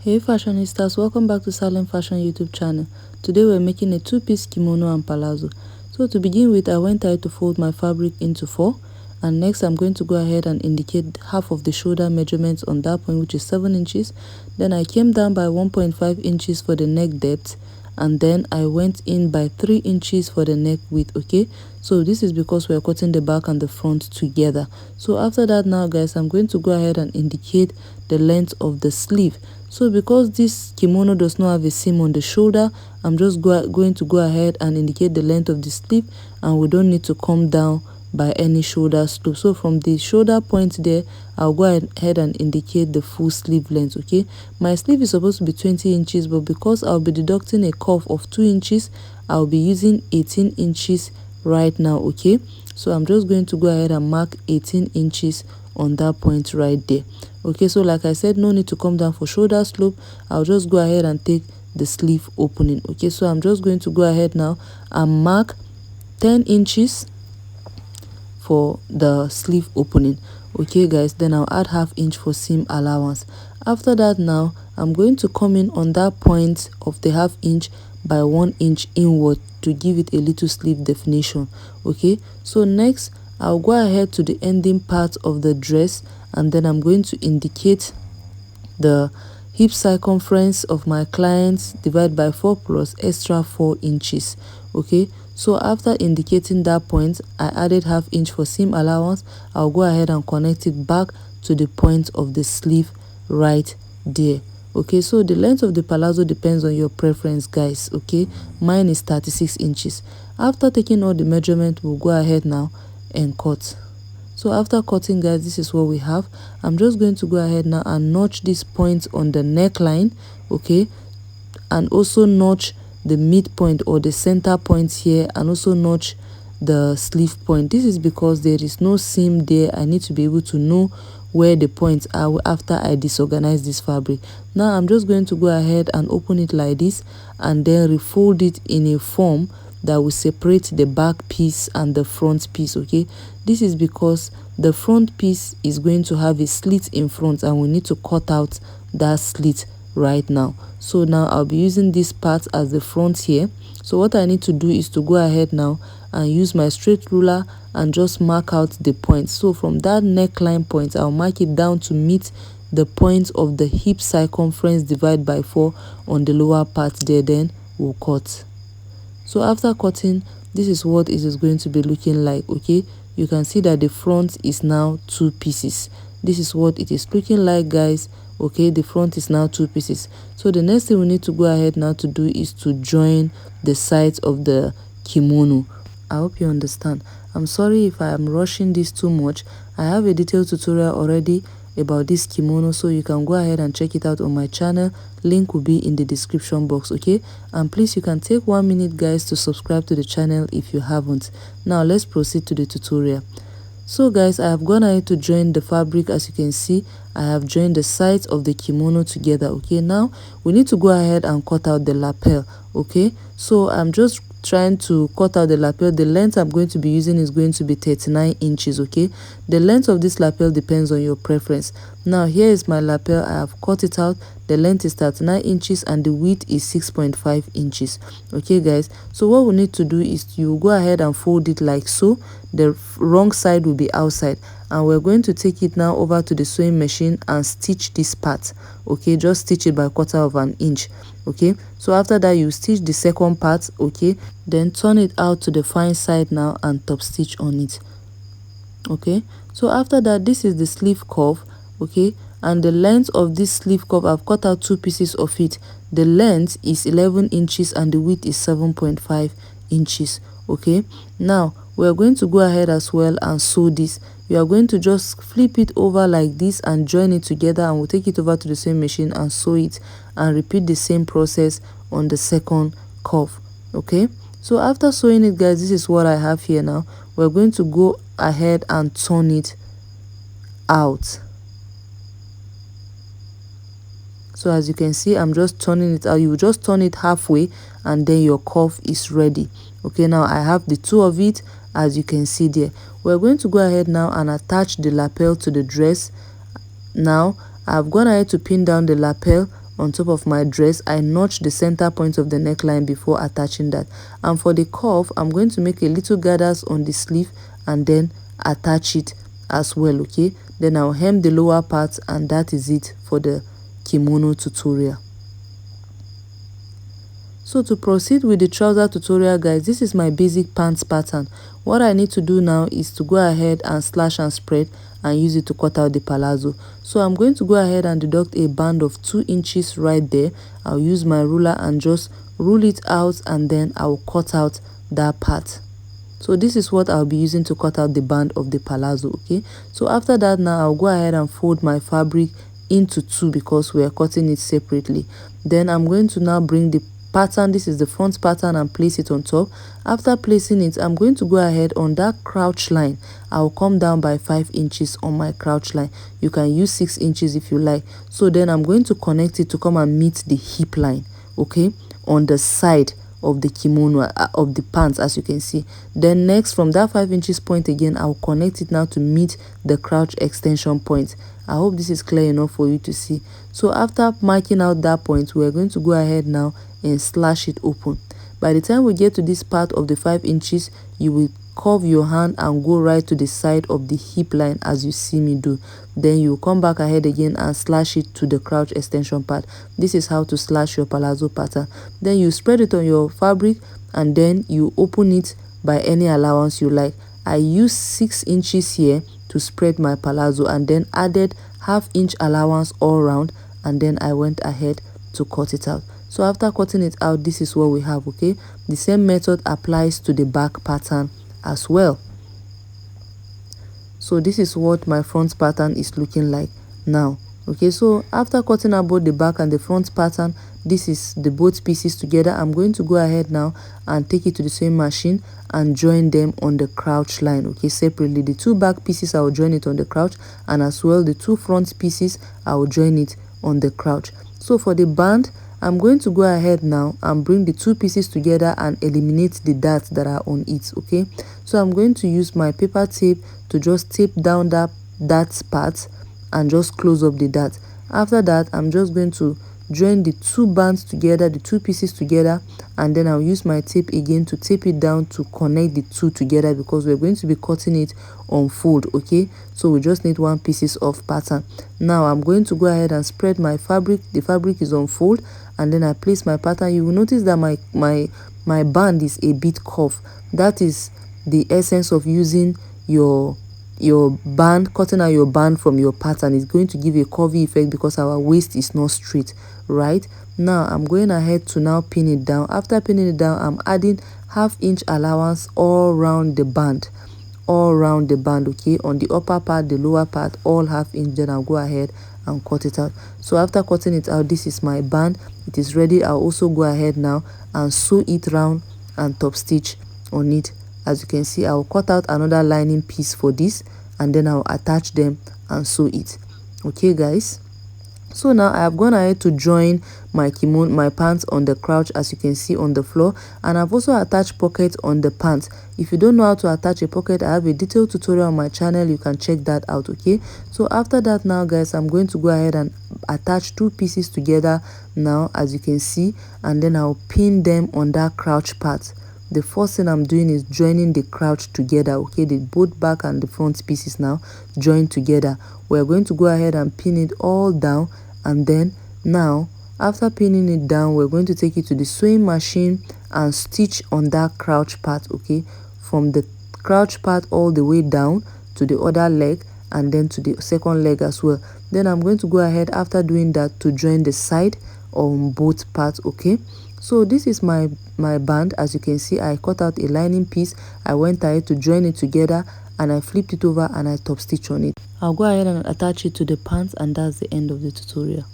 Hey fashionistas, welcome back to Silent Fashion YouTube channel. Today we're making a two-piece kimono and palazzo. So to begin with, I went ahead to fold my fabric into 4, and next I'm going to go ahead and indicate half of the shoulder measurements on that point, which is 7 inches. Then I came down by 1.5 inches for the neck depth, and then I went in by 3 inches for the neck width. Okay, so this is because we're cutting the back and the front together. So after that, now guys, I'm going to go ahead and indicate the length of the sleeve. So because this kimono does not have a seam on the shoulder, I'm just going to go ahead and indicate the length of the sleeve, and we don't need to come down by any shoulder slope. So from the shoulder point there, I'll go ahead and indicate the full sleeve length. Okay, my sleeve is supposed to be 20 inches, but because I'll be deducting a curve of 2 inches, I'll be using 18 inches right now. Okay, so I'm just going to go ahead and mark 18 inches on that point right there. Okay, so like I said, no need to come down for shoulder slope. I'll just go ahead and take the sleeve opening. Okay, so I'm just going to go ahead now and mark 10 inches for the sleeve opening. Okay guys, then I'll add ½ inch for seam allowance. After that, now I'm going to come in on that point of the ½ inch by 1 inch inward to give it a little sleeve definition. Okay, so next I'll go ahead to the ending part of the dress, and then I'm going to indicate the hip circumference of my clients divided by 4 plus extra 4 inches. Okay, so after indicating that point, I added ½ inch for seam allowance. I'll go ahead and connect it back to the point of the sleeve right there. Okay, so the length of the palazzo depends on your preference, guys. Okay, mine is 36 inches. After taking all the measurement, we'll go ahead now and cut. So after cutting, guys, this is what we have. I'm just going to go ahead now and notch this point on the neckline. Okay, and also notch the midpoint or the center point here, and also notch the sleeve point. This is because there is no seam there. I need to be able to know where the points are after I disorganize this fabric. Now I'm just going to go ahead and open it like this, and then refold it in a form that will separate the back piece and the front piece. Okay, this is because the front piece is going to have a slit in front, and we need to cut out that slit right now. So now I'll be using this part as the front here. So what I need to do is to go ahead now and use my straight ruler and just mark out the points. So from that neckline point, I'll mark it down to meet the point of the hip circumference divided by 4 on the lower part there. Then we'll cut. So after cutting, this is what it is going to be looking like. Okay, you can see that the front is now 2 pieces. This is what it is looking like, guys. Okay, the front is now 2 pieces. So the next thing we need to go ahead now to do is to join the sides of the kimono. I hope you understand. I'm sorry if I am rushing this too much. I have a detailed tutorial already about this kimono, so you can go ahead and check it out on my channel. Link will be in the description box. Okay, and please, you can take 1 minute, guys, to subscribe to the channel if you haven't. Now let's proceed to the tutorial. So guys, I have gone ahead to join the fabric. As you can see, I have joined the sides of the kimono together. Okay, now we need to go ahead and cut out the lapel. Okay, so I'm just trying to cut out the lapel. The length I'm going to be using is going to be 39 inches. Okay, the length of this lapel depends on your preference. Now here is my lapel. I have cut it out. The length is 39 inches and the width is 6.5 inches. Okay guys, so what we need to do is you go ahead and fold it like so. The wrong side will be outside, and we're going to take it now over to the sewing machine and stitch this part. Okay, just stitch it by 1/4 inch. Okay, so after that, you stitch the second part. Okay, then turn it out to the fine side now and top stitch on it. Okay, so after that, this is the sleeve curve. Okay, and the length of this sleeve curve, I've cut out 2 pieces of it. The length is 11 inches and the width is 7.5 inches. Okay, now we're going to go ahead as well and sew this. You are going to just flip it over like this and join it together, and we'll take it over to the sewing machine and sew it, and repeat the same process on the second curve. Okay, so after sewing it, guys, this is what I have here. Now we're going to go ahead and turn it out. So as you can see, I'm just turning it out. You just turn it halfway and then your curve is ready. Okay, now I have the 2 of it, as you can see there. We're going to go ahead now and attach the lapel to the dress. Now I've gone ahead to pin down the lapel on top of my dress. I notch the center point of the neckline before attaching that. And for the cuff, I'm going to make a little gathers on the sleeve and then attach it as well. Okay, then I'll hem the lower part, and that is it for the kimono tutorial. So to proceed with the trouser tutorial, guys, this is my basic pants pattern. What I need to do now is to go ahead and slash and spread and use it to cut out the palazzo. So I'm going to go ahead and deduct a band of 2 inches right there. I'll use my ruler and just rule it out, and then I'll cut out that part. So this is what I'll be using to cut out the band of the palazzo. Okay, so after that, now I'll go ahead and fold my fabric into 2 because we are cutting it separately. Then I'm going to now bring the pattern, this is the front pattern, and place it on top. After placing it, I'm going to go ahead on that crouch line. I'll come down by 5 inches on my crouch line. You can use 6 inches if you like. So then I'm going to connect it to come and meet the hip line, okay, on the side of the kimono, of the pants, as you can see. Then next, from that 5 inches point again, I'll connect it now to meet the crouch extension point. I hope this is clear enough for you to see. So after marking out that point, we're going to go ahead now and slash it open. By the time we get to this part of the 5 inches, you will curve your hand and go right to the side of the hip line as you see me do. Then you come back ahead again and slash it to the crouch extension part. This is how to slash your palazzo pattern. Then you spread it on your fabric, and then you open it by any allowance you like. I use 6 inches here to spread my palazzo, and then added ½ inch allowance all around, and then I went ahead to cut it out. So after cutting it out, this is what we have. Okay, the same method applies to the back pattern as well. So this is what my front pattern is looking like now. Okay, so after cutting out both the back and the front pattern, this is the both pieces together. I'm going to go ahead now and take it to the sewing machine and join them on the crouch line. Okay, separately, the 2 back pieces I will join it on the crouch, and as well the 2 front pieces I will join it on the crouch. So for the band, I'm going to go ahead now and bring the 2 pieces together and eliminate the darts that are on it. Okay, so I'm going to use my paper tape to just tape down that part and just close up the dart. After that, I'm just going to join the 2 bands together, the 2 pieces together, and then I'll use my tape again to tape it down to connect the 2 together, because we're going to be cutting it on fold. Okay, so we just need 1 pieces of pattern. Now I'm going to go ahead and spread my fabric. The fabric is on fold, and then I place my pattern. You will notice that my band is a bit curved. That is the essence of using your band, cutting out your band from your pattern. Is going to give a curvy effect because our waist is not straight. Right now, I'm going ahead to now pin it down. After pinning it down, I'm adding ½ inch allowance all around the band, okay, on the upper part, the lower part, all ½ inch. Then I'll go ahead and cut it out. So after cutting it out, this is my band. It is ready. I'll also go ahead now and sew it round and top stitch on it. As you can see, I'll cut out another lining piece for this, and then I'll attach them and sew it. Okay, guys, so now I have gone ahead to join my kimono, my pants on the crouch, as you can see on the floor, and I've also attached pockets on the pants. If you don't know how to attach a pocket, I have a detailed tutorial on my channel. You can check that out. Okay, so after that, now guys, I'm going to go ahead and attach 2 pieces together now, as you can see, and then I'll pin them on that crouch part. The first thing I'm doing is joining the crouch together. Okay, the both back and the front pieces now joined together. We're going to go ahead and pin it all down, and then now after pinning it down, we're going to take it to the sewing machine and stitch on that crouch part. Okay, from the crouch part all the way down to the other leg, and then to the second leg as well. Then I'm going to go ahead, after doing that, to join the side on both parts. Okay, so this is my band. As you can see, I cut out a lining piece, I went ahead to join it together, and I flipped it over and I top stitch on it. I'll go ahead and attach it to the pants, and that's the end of the tutorial.